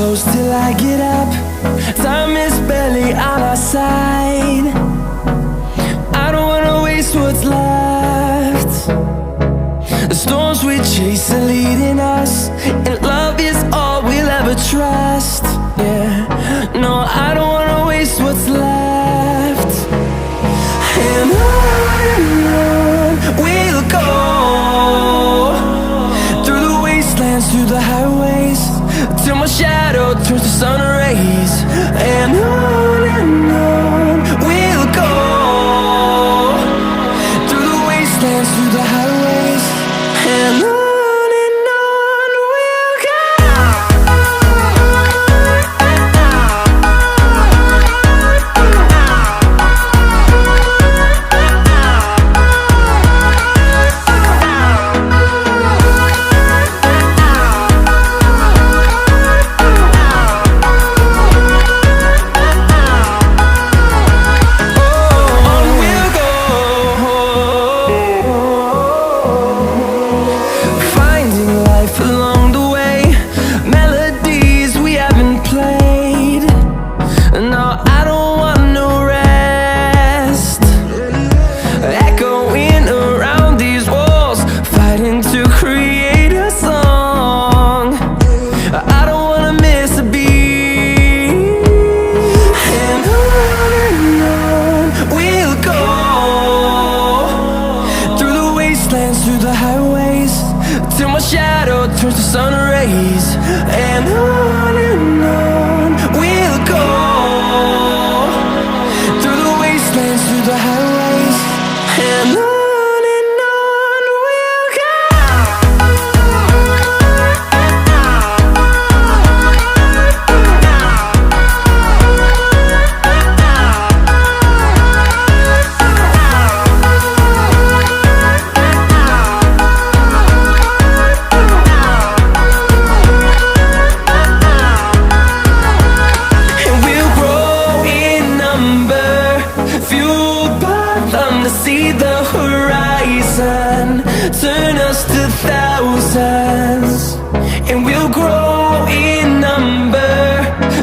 close till I get up. Time is barely on our side. I don't wanna waste what's left. The storms we chase are leading us, and love is all we'll ever trust. Yeah, no, I don't wanna waste what's left. And on we'll go, through the wastelands, through the highways, till my shadow turns to sun rays. And on we'll go, through the wastelands, through the highways, and on we'll go. Through the highways, till my shadow turns to sun rays. And on we'll go, through the wastelands, through the highways, and on we'll go. See the horizon turn us to thousands, and we'll grow in number,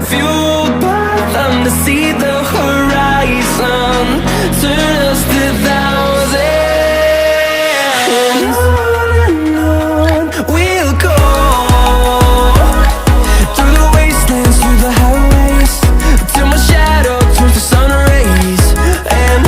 fueled by them. To see the horizon turn us to thousands, and on we'll go, through the wastelands, through the highways, till my shadow turns to sun rays. And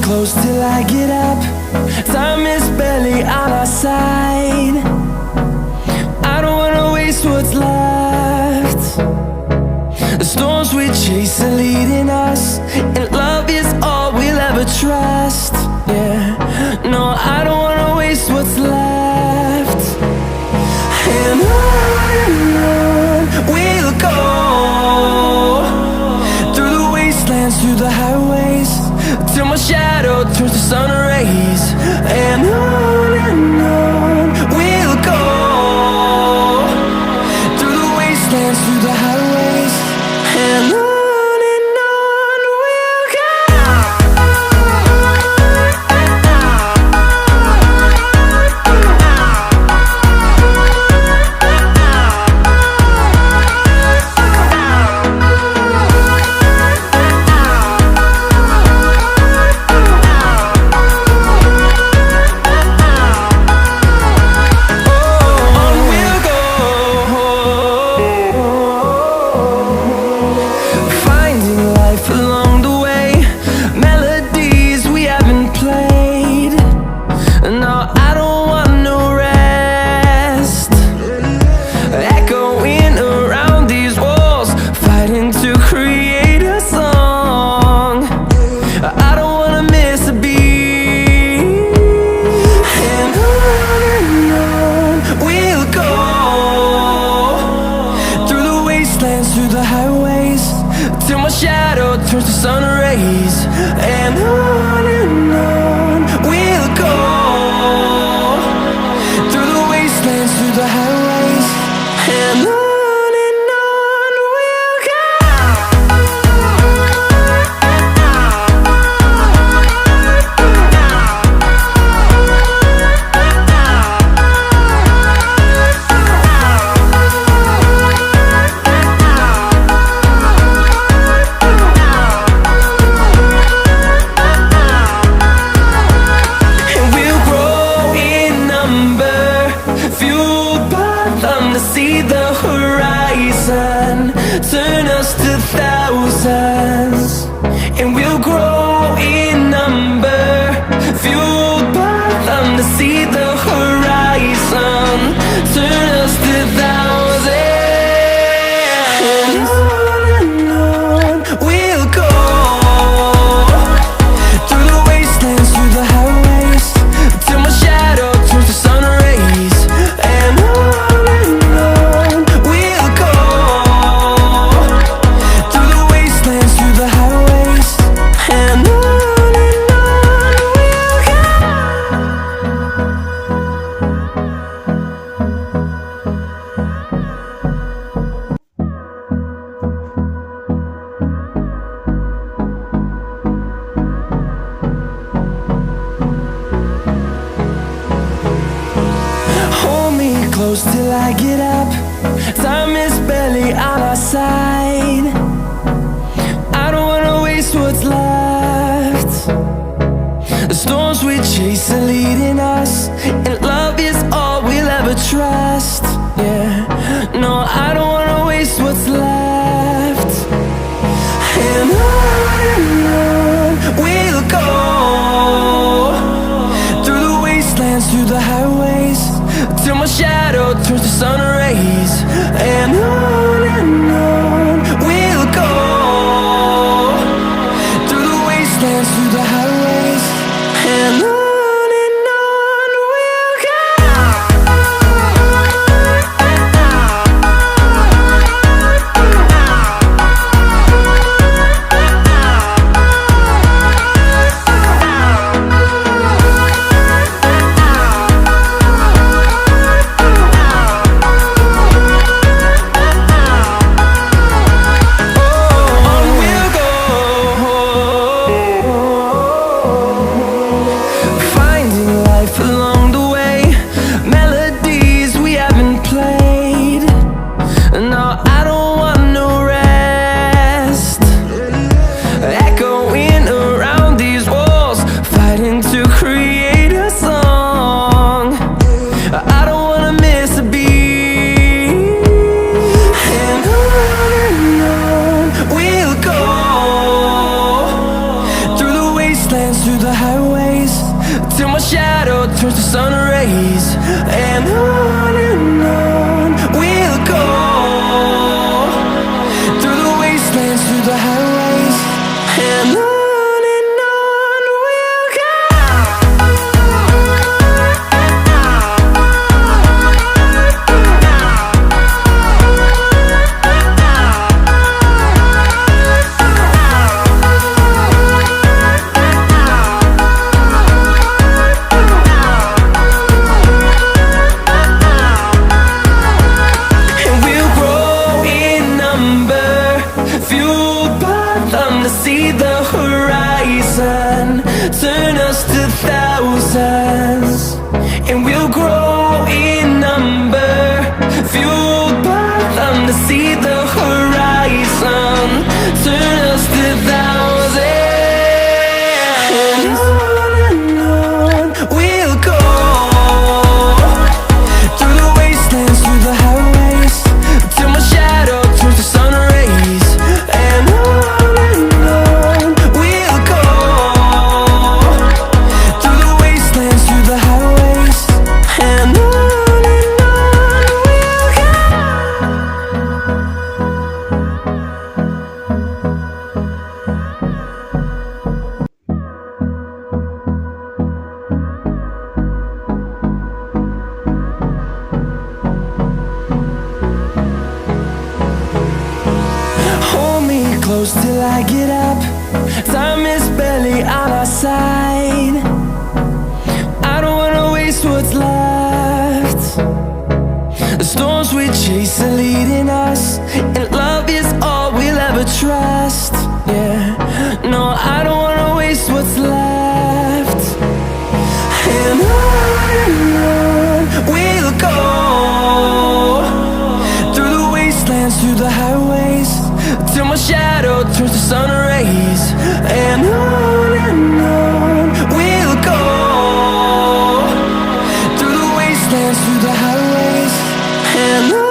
close till I get up. Time is barely on our side. I don't wanna waste what's left. The storms we chase are leading us, and love is all we'll ever trust. Yeah, no, I don't wanna waste what's left. And on we'll go, through the wastelands, through the highways, till my shadow turns to sun rays. And on we'll go, through the wastelands, through the highways, and on we'll go. turns to sun rays, and on we'll go, through the wastelands, through the highways, and on we'll go. See the horizon turn us to thousands, and we'll grow in number, fueled by them. To see the horizon turn us to thousands, and on we'll go, through the wastelands, through the highways, till my shadow turns to sun rays, and close till I get up. Time is barely on our side. I don't wanna waste what's left. The storms we chase are leading us, and love is all we'll ever trust. Yeah, no, I don't wanna waste what's left. And on we'll go, through the wastelands, through the highways, till my shadow turns to sun rays, and on we'll go, through the wastelands, through the highways, and on. Through the highways, till my shadow turns to sun rays, and on we'll go, through the wastelands, through the highways, and on. See the horizon turn us to thousands, and we'll grow in number, fueled by them. To see the horizon turn us to thousands, and on we'll go, through the wastelands, through the highways, till my shadow turns to sun rays, and on. side. I don't wanna waste what's left. The storms we chase are leading us, and love is all we'll ever trust. Yeah, no, I don't wanna waste what's left. And on we'll go, through the wastelands, through the highways, till my shadow turns to sun rays. And on we'll go, through the wastelands, through the highways, and on.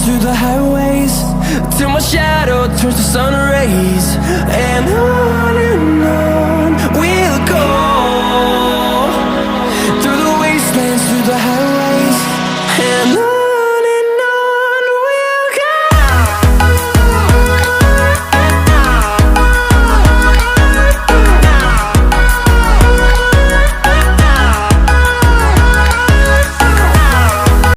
Through the highways, till my shadow turns to sun rays. And on we'll go, through the wastelands, through the highways, and on.